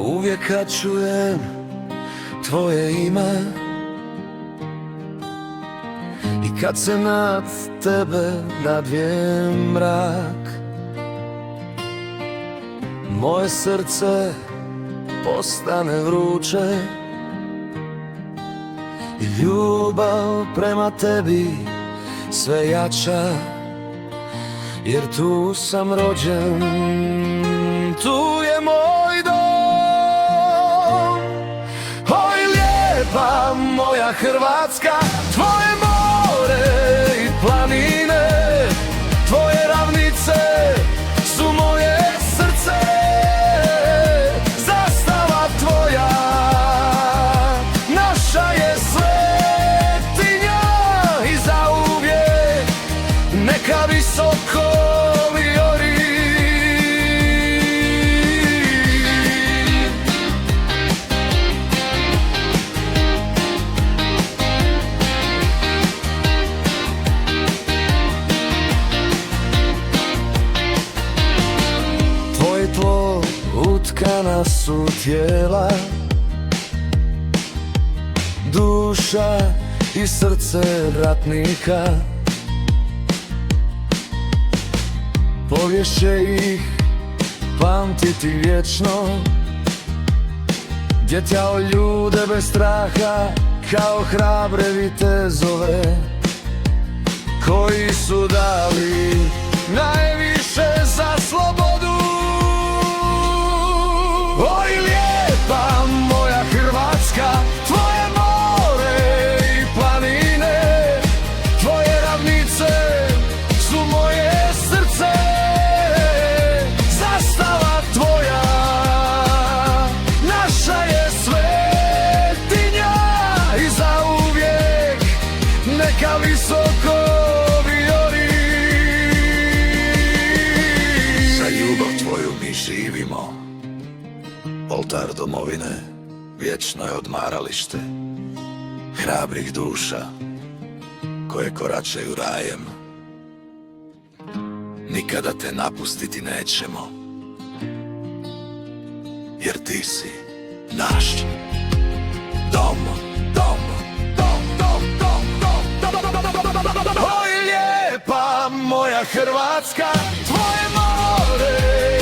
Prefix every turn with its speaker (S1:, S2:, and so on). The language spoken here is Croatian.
S1: uvijek kad čujem tvoje ime i kad se nad tebe nadvije mrak, moje srce postane vruće i ljubav prema tebi sve jača, jer tu sam rođen, tu je moj dom. Oj lijepa moja Hrvatska, tvoje more i planine, tvoje ravnice su moje srce, zastava tvoja naša je svetinja i zauvijek neka visoko vijori. Tvoje tlo utkana su tijela, duša i srce ratnika, povijest će ih pamtiti vječno, djetjao ljude bez straha kao hrabre vitezove koji su dali najviše za slobodu. Oj lijepa moja Hrvatska, tvoje more i planine, tvoje ravnice su moje srce, zastava tvoja naša je svetinja i zauvijek neka visoko vijori. Za ljubav tvoju mi živimo, oltar domovine vječno je odmaralište hrabrih duša koje koračaju rajem. Nikada te napustiti nećemo, jer ti si naš dom, dom, dom, dom, dom, dom, dom. Oj lijepa moja Hrvatska, tvoje more